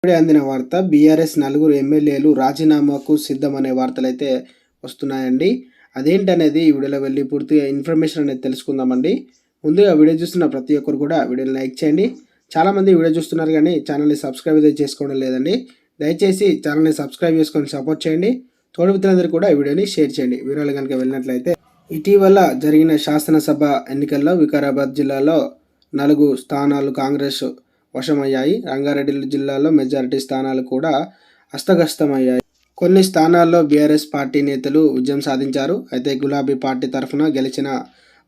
ఇప్పుడే అందిన వార్త బీఆర్ఎస్ నలుగురు ఎమ్మెల్యేలు రాజీనామాకు సిద్ధమనే వార్తలైతే వస్తున్నాయండి. అదేంటనేది ఈ వీడియోలో వెళ్ళి పూర్తిగా ఇన్ఫర్మేషన్ అనేది తెలుసుకుందామండి. ముందుగా వీడియో చూస్తున్న ప్రతి ఒక్కరు కూడా వీడియోని లైక్ చేయండి. చాలామంది వీడియో చూస్తున్నారు కానీ ఛానల్ని సబ్స్క్రైబ్ అయితే చేసుకోవడం లేదండి. దయచేసి ఛానల్ని సబ్స్క్రైబ్ చేసుకొని సపోర్ట్ చేయండి. తోడు మిత్రులందరూ కూడా ఈ వీడియోని షేర్ చేయండి. వీడియోలు కనుక వెళ్ళినట్లయితే ఇటీవల జరిగిన శాసనసభ ఎన్నికల్లో వికారాబాద్ జిల్లాలో 4 స్థానాలు కాంగ్రెస్ వశమయ్యాయి. రంగారెడ్డి జిల్లాలో మెజారిటీ స్థానాలు కూడా హస్తగస్తమయ్యాయి. కొన్ని స్థానాల్లో బీఆర్ఎస్ పార్టీ నేతలు విజయం సాధించారు. అయితే గులాబీ పార్టీ తరఫున గెలిచిన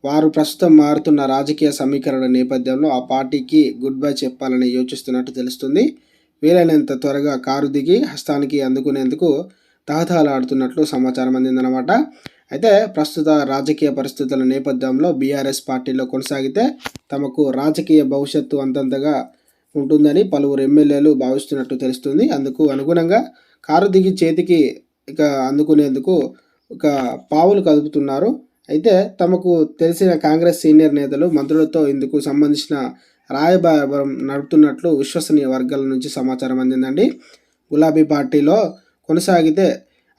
వారు ప్రస్తుతం మారుతున్న రాజకీయ సమీకరణ నేపథ్యంలో ఆ పార్టీకి గుడ్ బై చెప్పాలని యోచిస్తున్నట్టు తెలుస్తుంది. వీలైనంత త్వరగా కారు దిగి హస్తానికి అందుకునేందుకు తహతహలాడుతున్నట్లు సమాచారం అందిందన్నమాట. అయితే ప్రస్తుత రాజకీయ పరిస్థితుల నేపథ్యంలో బీఆర్ఎస్ పార్టీలో కొనసాగితే తమకు రాజకీయ భవిష్యత్తు అంతంతగా ఉంటుందని పలువురు ఎమ్మెల్యేలు భావిస్తున్నట్టు తెలుస్తుంది. అందుకు అనుగుణంగా కారు దిగి చేతికి అందుకునేందుకు ఒక పావులు కదుపుతున్నారు. అయితే తమకు తెలిసిన కాంగ్రెస్ సీనియర్ నేతలు మంత్రులతో ఇందుకు సంబంధించిన రాయబారం నడుపుతున్నట్లు విశ్వసనీయ వర్గాల నుంచి సమాచారం అందిందండి. గులాబీ పార్టీలో కొనసాగితే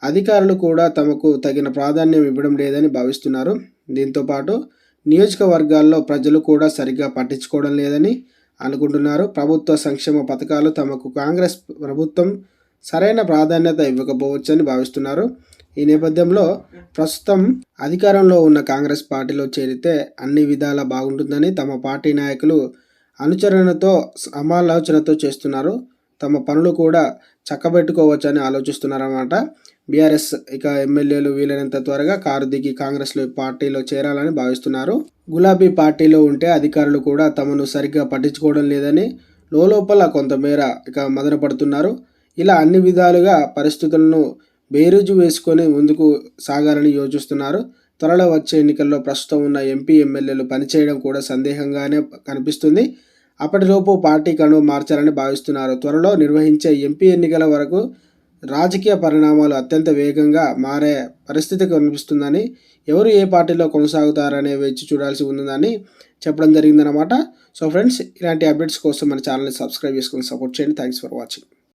అధికారులు కూడా తమకు తగిన ప్రాధాన్యం ఇవ్వడం లేదని భావిస్తున్నారు. దీంతోపాటు నియోజకవర్గాల్లో ప్రజలు కూడా సరిగ్గా పట్టించుకోవడం లేదని అనుకుంటున్నారు. ప్రభుత్వ సంక్షేమ పథకాలు తమకు కాంగ్రెస్ ప్రభుత్వం సరైన ప్రాధాన్యత ఇవ్వకపోవచ్చని భావిస్తున్నారు. ఈ నేపథ్యంలో ప్రస్తుతం అధికారంలో ఉన్న కాంగ్రెస్ పార్టీలో చేరితే అన్ని విధాలా బాగుంటుందని తమ పార్టీ నాయకులు అనుచరణతో సమాలోచనతో చేస్తున్నారు. తమ పనులు కూడా చక్కబెట్టుకోవచ్చని ఆలోచిస్తున్నారన్నమాట. బీఆర్ఎస్ ఎమ్మెల్యేలు వీలైనంత త్వరగా కారు దిగి కాంగ్రెస్లో పార్టీలో చేరాలని భావిస్తున్నారు. గులాబీ పార్టీలో ఉంటే అధికారులు కూడా తమను సరిగ్గా పట్టించుకోవడం లేదని లోపల కొంతమేర మదన పడుతున్నారు. ఇలా అన్ని విధాలుగా పరిస్థితులను బేరీజు వేసుకొని ముందుకు సాగాలని యోచిస్తున్నారు. త్వరలో వచ్చే ఎన్నికల్లో ప్రస్తుతం ఉన్న ఎంపీ ఎమ్మెల్యేలు పనిచేయడం కూడా సందేహంగానే కనిపిస్తుంది. అప్పటిలోపు పార్టీ కనువ మార్చాలని భావిస్తున్నారు. త్వరలో నిర్వహించే ఎంపీ ఎన్నికల వరకు రాజకీయ పరిణామాలు అత్యంత వేగంగా మారే పరిస్థితి కనిపిస్తుందని, ఎవరు ఏ పార్టీలో కొనసాగుతారనే వేచి చూడాల్సి ఉందని చెప్పడం జరిగిందనమాట. సో ఫ్రెండ్స్, ఇలాంటి అప్డేట్స్ కోసం మన ఛానల్ని సబ్స్క్రైబ్ చేసుకొని సపోర్ట్ చేయండి. Thanks for watching.